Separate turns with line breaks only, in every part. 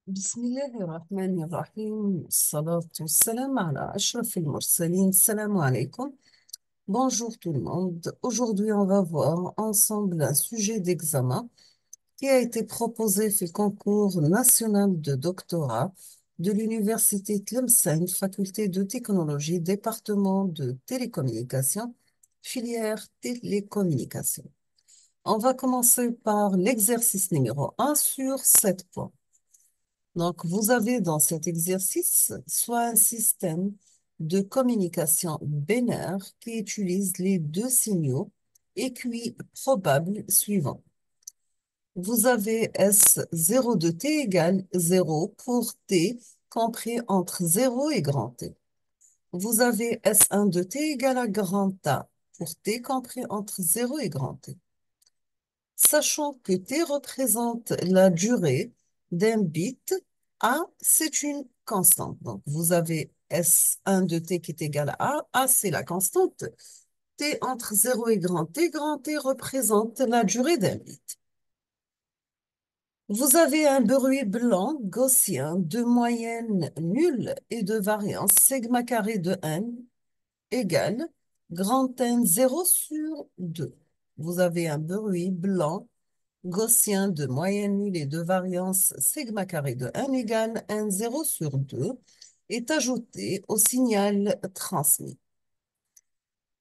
بسم الله الرحمن الرحيم الصلاة والسلام على أشرف المرسلين. Salam alaikum. Bonjour tout le monde. Aujourd'hui, on va voir ensemble un sujet d'examen qui a été proposé fait concours national de doctorat de l'Université Tlemcen, faculté de technologie, département de télécommunications, filière télécommunications. On va commencer par l'exercice numéro 1 sur 7 points. Donc, vous avez dans cet exercice soit un système de communication binaire qui utilise les deux signaux équi probables suivants. Vous avez S0 de t égale 0 pour t compris entre 0 et grand T. Vous avez S1 de t égale à grand A pour t compris entre 0 et grand T. Sachant que t représente la durée d'un bit, A, c'est une constante. Donc, vous avez S1 de t qui est égal à A. A, c'est la constante. T entre 0 et grand T. Grand T représente la durée d'un bit. Vous avez un bruit blanc gaussien de moyenne nulle et de variance sigma carré de n égale grand N 0 sur 2. Vous avez un bruit blanc gaussien de moyenne nulle et de variance sigma carré de n égale n 0 sur 2 est ajouté au signal transmis.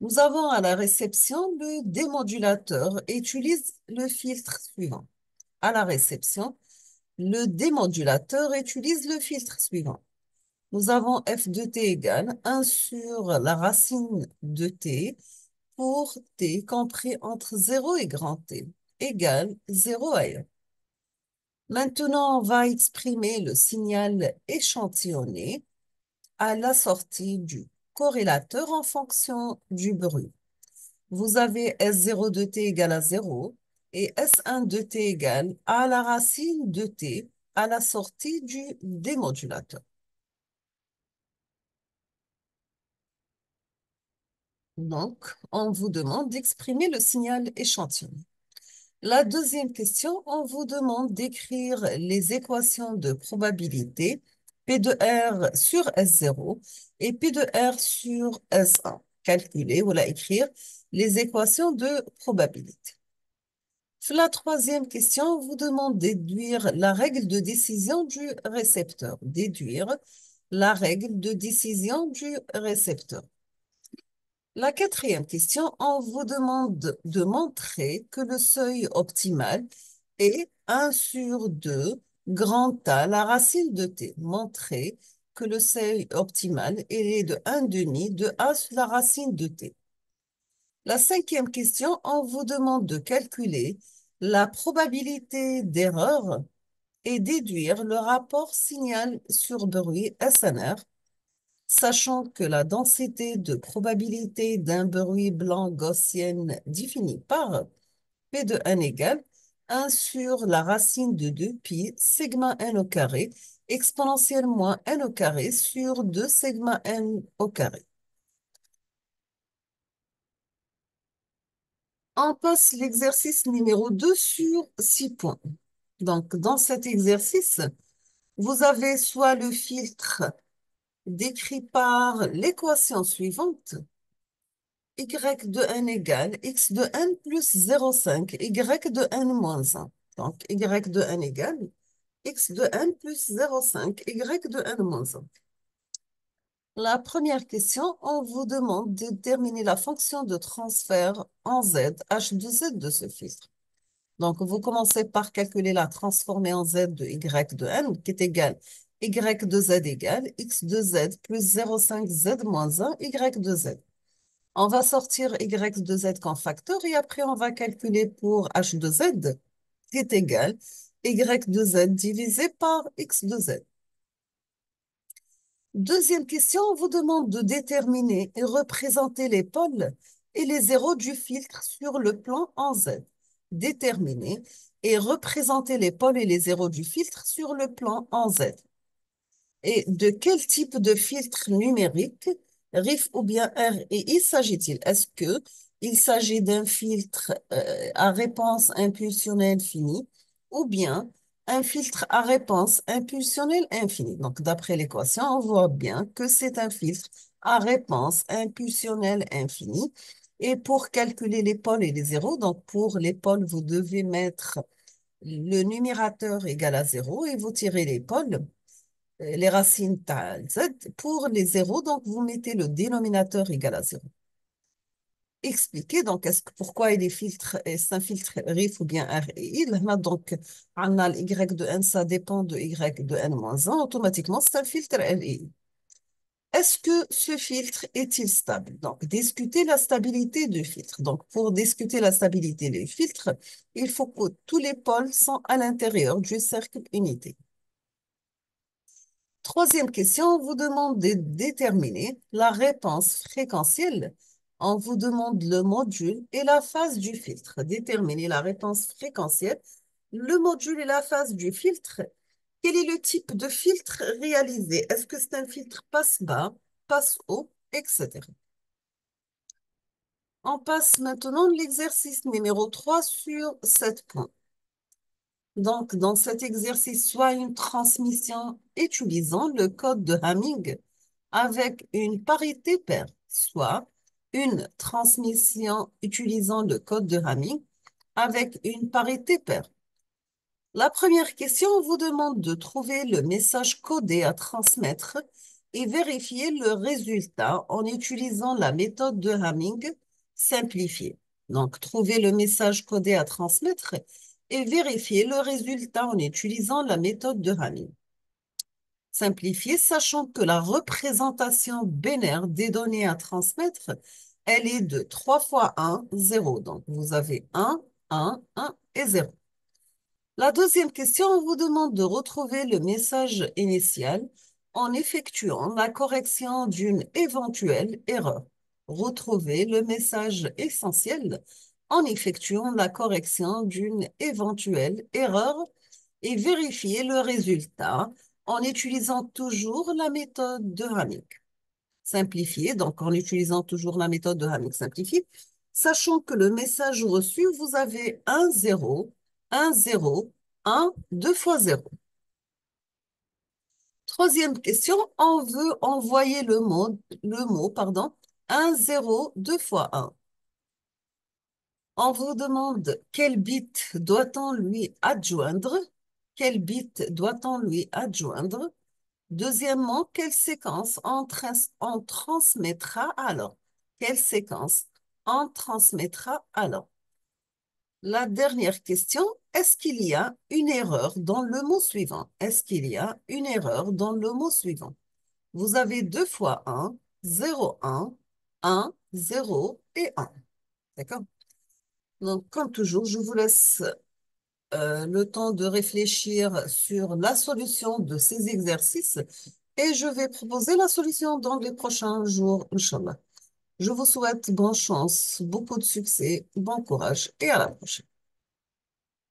Nous avons à la réception le démodulateur et utilise le filtre suivant. À la réception, le démodulateur utilise le filtre suivant. Nous avons f de t égale 1 sur la racine de t pour t compris entre 0 et grand T égale 0 à 1. Maintenant, on va exprimer le signal échantillonné à la sortie du corrélateur en fonction du bruit. Vous avez S0 de t égale à 0 et S1 de t égale à la racine de t à la sortie du démodulateur. Donc, on vous demande d'exprimer le signal échantillonné. La deuxième question, on vous demande d'écrire les équations de probabilité P de R sur S0 et P de R sur S1. Calculer ou écrire les équations de probabilité. La troisième question, on vous demande de déduire la règle de décision du récepteur. Déduire la règle de décision du récepteur. La quatrième question, on vous demande de montrer que le seuil optimal est 1 sur 2 grand A, la racine de t. Montrer que le seuil optimal est de 1 demi de A sur la racine de t. La cinquième question, on vous demande de calculer la probabilité d'erreur et déduire le rapport signal sur bruit SNR, sachant que la densité de probabilité d'un bruit blanc gaussienne définie par P de n égale 1 sur la racine de 2 pi sigma n au carré exponentielle moins n au carré sur 2 sigma n au carré. On passe l'exercice numéro 2 sur 6 points. Donc, dans cet exercice, vous avez soit le filtre décrit par l'équation suivante, y de n égale x de n plus 0,5, y de n moins 1. Donc, y de n égale x de n plus 0,5, y de n moins 1. La première question, on vous demande de déterminer la fonction de transfert en z, h de z de ce filtre. Donc, vous commencez par calculer la transformée en z de y de n, qui est égale y de z égale x de z plus 0,5 z moins 1, y de z. On va sortir y de z comme facteur et après, on va calculer pour h de z, qui est égal y de z divisé par x de z. Deuxième question, on vous demande de déterminer et représenter les pôles et les zéros du filtre sur le plan en Z. Déterminer et représenter les pôles et les zéros du filtre sur le plan en Z. Et de quel type de filtre numérique, RIF ou bien RII, s'agit-il? Est-ce que il s'agit d'un filtre à réponse impulsionnelle finie ou bien Un filtre à réponse impulsionnelle infinie. Donc, d'après l'équation, on voit bien que c'est un filtre à réponse impulsionnelle infinie. Et pour calculer les pôles et les zéros, donc pour les pôles, vous devez mettre le numérateur égal à zéro et vous tirez les pôles, les racines z. Pour les zéros, donc vous mettez le dénominateur égal à zéro. Expliquer donc pourquoi il est filtre, est un filtre RIF ou bien RI. Là, donc, on a le Y de n, ça dépend de Y de n-1. Automatiquement, c'est un filtre RI. Est-ce que ce filtre est-il stable? Donc, discuter la stabilité du filtre. Donc, pour discuter la stabilité du filtre, il faut que tous les pôles sont à l'intérieur du cercle unité. Troisième question, on vous demande de déterminer la réponse fréquentielle. On vous demande le module et la phase du filtre. Déterminer la réponse fréquentielle, le module et la phase du filtre. Quel est le type de filtre réalisé? Est-ce que c'est un filtre passe-bas, passe-haut, etc. On passe maintenant l'exercice numéro 3 sur 7 points. Donc, dans cet exercice, soit une transmission utilisant le code de Hamming avec une parité paire, soit une transmission utilisant le code de Hamming avec une parité paire. La première question vous demande de trouver le message codé à transmettre et vérifier le résultat en utilisant la méthode de Hamming simplifiée. Donc, trouver le message codé à transmettre et vérifier le résultat en utilisant la méthode de Hamming simplifiée, sachant que la représentation binaire des données à transmettre, elle est de 3 fois 1, 0. Donc, vous avez 1, 1 et 0. La deuxième question, on vous demande de retrouver le message initial en effectuant la correction d'une éventuelle erreur. Retrouver le message essentiel en effectuant la correction d'une éventuelle erreur et vérifier le résultat en utilisant toujours la méthode de Hamming simplifiée, donc en utilisant toujours la méthode de Hamming simplifiée, sachant que le message reçu, vous avez 1, 0, 1, 0, 1, 2 fois 0. Troisième question, on veut envoyer le mot, 1, 0, 2 fois 1. On vous demande quel bit doit-on lui adjoindre? Quel bit doit-on lui adjoindre? Deuxièmement, quelle séquence on transmettra alors? Quelle séquence on transmettra alors? La dernière question, est-ce qu'il y a une erreur dans le mot suivant? Est-ce qu'il y a une erreur dans le mot suivant? Vous avez 2 fois 1, 0, 1, 0 et 1. D'accord? Donc, comme toujours, je vous laisse le temps de réfléchir sur la solution de ces exercices et je vais proposer la solution dans les prochains jours, Inch'Allah. Je vous souhaite bonne chance, beaucoup de succès, bon courage et à la prochaine.